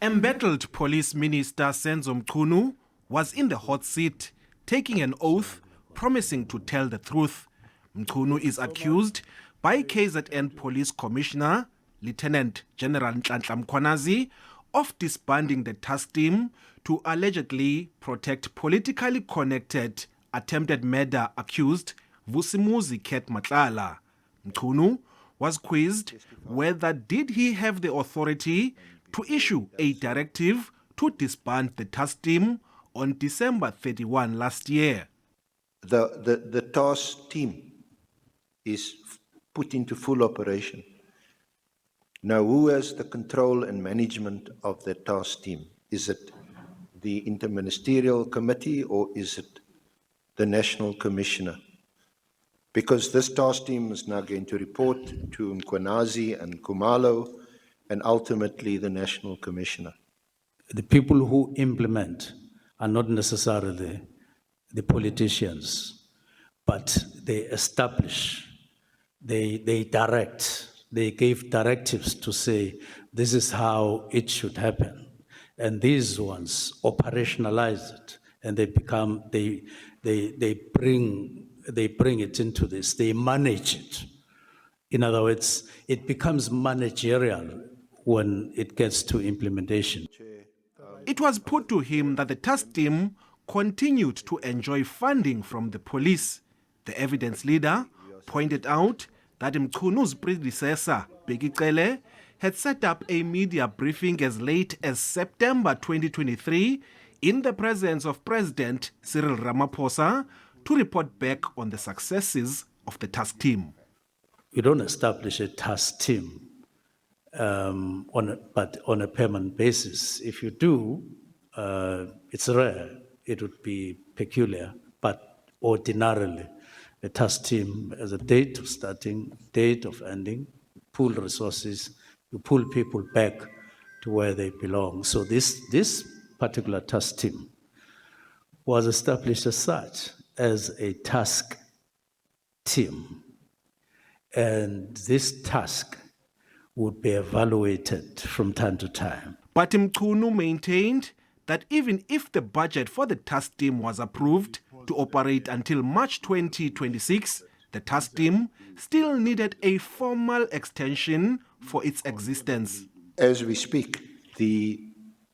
Embattled Police Minister Senzo Mchunu was in the hot seat, taking an oath, promising to tell the truth. Mchunu is accused by KZN Police Commissioner, Lieutenant General Nhlanhla Mkhwanazi, of disbanding the task team to allegedly protect politically connected attempted murder accused Vusimuzi Ket Matlala. Mchunu was quizzed whether did he have the authority to issue a directive to disband the task team on December 31 last year. The task team is put into full operation. Now, who has the control and management of the task team? Is it the Interministerial Committee or is it the National Commissioner? Because this task team is now going to report to Mkhwanazi and Kumalo and ultimately the National Commissioner. The people who implement are not necessarily the politicians, but they establish, they direct, they give directives to say this is how it should happen. And these ones operationalize it and they become, they bring it into this, they manage it. In other words, it becomes managerial when it gets to implementation. It was put to him that the task team continued to enjoy funding from the police. The evidence leader pointed out that Mchunu's predecessor, Bheki Cele, had set up a media briefing as late as September 2023 in the presence of President Cyril Ramaphosa to report back on the successes of the task team. You don't establish a task team but on a permanent basis. If you do, it's rare. It would be peculiar, but ordinarily, a task team has a date of starting, date of ending, pool resources, you pull people back to where they belong. So this particular task team was established as such, as a task team. And this task would be evaluated from time to time. But Mchunu maintained that even if the budget for the task team was approved to operate until March 2026, the task team still needed a formal extension for its existence. As we speak, the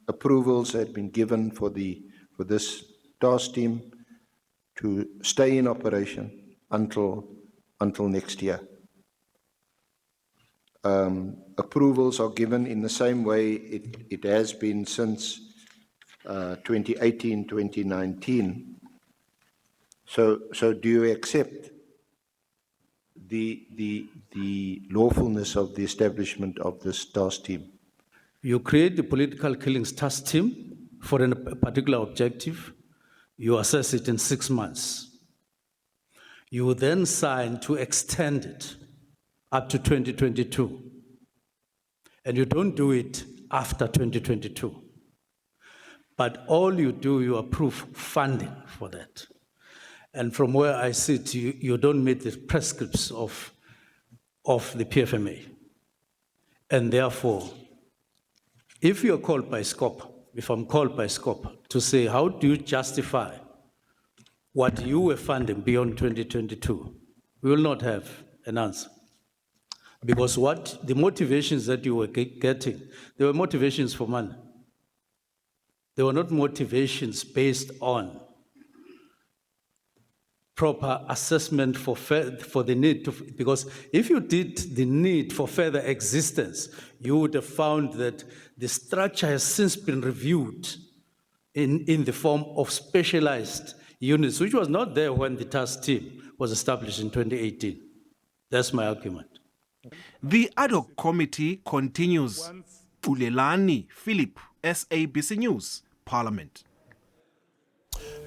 approvals had been given for this task team to stay in operation until next year. Approvals are given in the same way it has been since 2018, 2019. So do you accept the lawfulness of the establishment of this task team? You create the political killings task team for a particular objective. You assess it in 6 months. You then sign to extend it up to 2022. And you don't do it after 2022. But all you do, you approve funding for that. And from where I sit, you don't meet the prescripts of the PFMA. And therefore, if you're called by SCOP, if I'm called by SCOP to say, how do you justify what you were funding beyond 2022, we will not have an answer. Because what the motivations that you were getting, they were motivations for money. They were not motivations based on proper assessment for the need to, because if you did the need for further existence, you would have found that the structure has since been reviewed in the form of specialized units, which was not there when the task team was established in 2018. That's my argument. The Ad Hoc Committee continues. Ulelani Philip, SABC News, Parliament.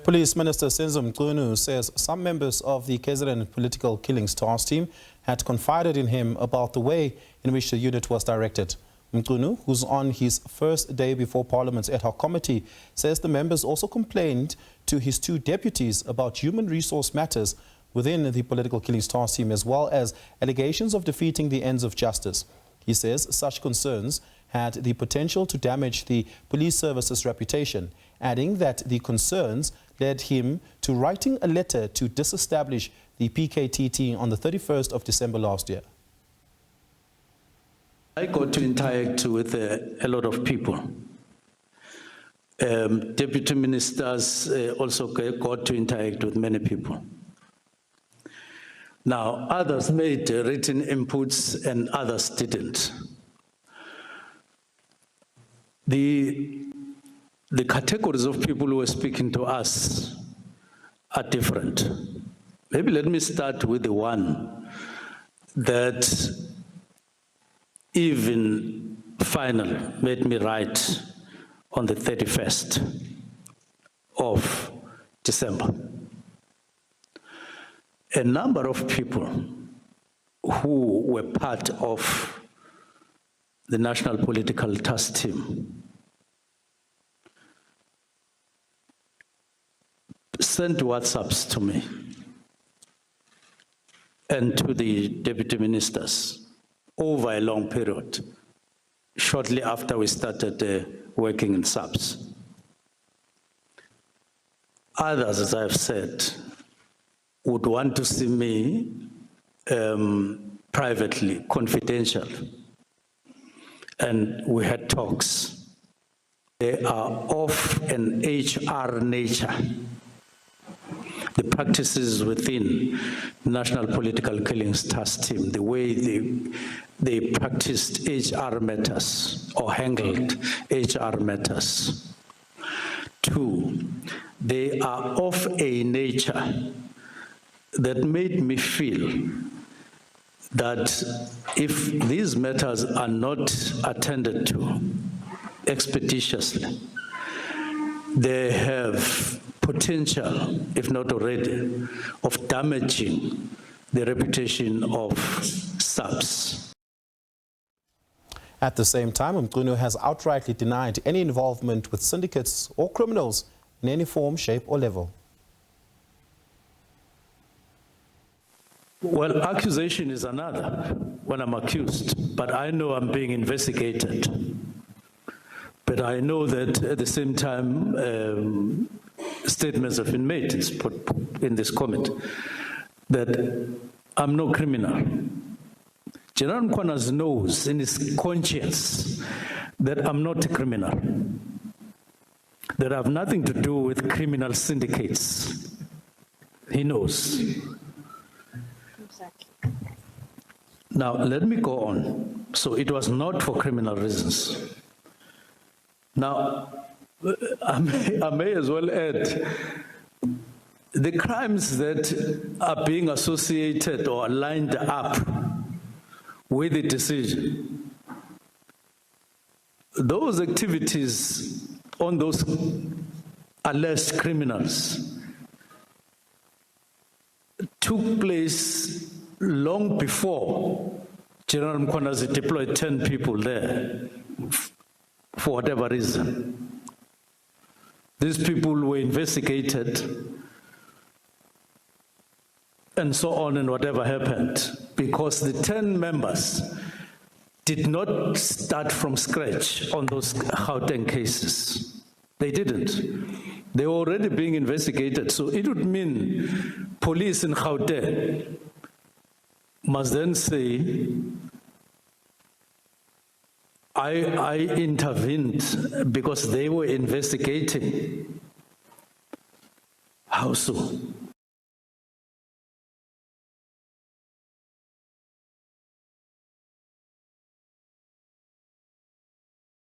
Police Minister Senzo Mchunu says some members of the KZN Political Killings Task Team had confided in him about the way in which the unit was directed. Mchunu, who's on his first day before Parliament's Ad Hoc Committee, says the members also complained to his 2 deputies about human resource matters within the Political Killings Task Team, as well as allegations of defeating the ends of justice. He says such concerns had the potential to damage the police service's reputation, adding that the concerns led him to writing a letter to disestablish the PKTT on the 31st of December last year. I got to interact with a lot of people. Deputy ministers also got to interact with many people. Now, others made written inputs and others didn't. The categories of people who were speaking to us are different. Maybe let me start with the one that even finally made me write on the 31st of December. A number of people who were part of the National Political Task Team sent WhatsApps to me and to the deputy ministers over a long period, shortly after we started working in SABC. Others, as I've said, would want to see me privately, confidential. And we had talks. They are of an HR nature. The practices within National Political Killings Task Team, the way they practiced HR matters or handled HR matters. Two, they are of a nature that made me feel that if these matters are not attended to expeditiously, they have potential, if not already, of damaging the reputation of SABC. At the same time, Mkhwanazi has outrightly denied any involvement with syndicates or criminals in any form, shape or level. Well, accusation is another when I'm accused, but I know I'm being investigated. But I know that at the same time, statements have been made in this comment that I'm no criminal. General Mkhwanazi knows in his conscience that I'm not a criminal, that I have nothing to do with criminal syndicates. He knows. Exactly. Now, let me go on. So it was not for criminal reasons. Now, I may as well add, the crimes that are being associated or lined up with the decision, those activities on those alleged criminals took place long before General Mkhwanazi deployed 10 people there, for whatever reason. These people were investigated and so on, and whatever happened, because the 10 members did not start from scratch on those Gauteng cases. They didn't. They were already being investigated. So it would mean police in Gauteng must then say, I intervened because they were investigating. How so?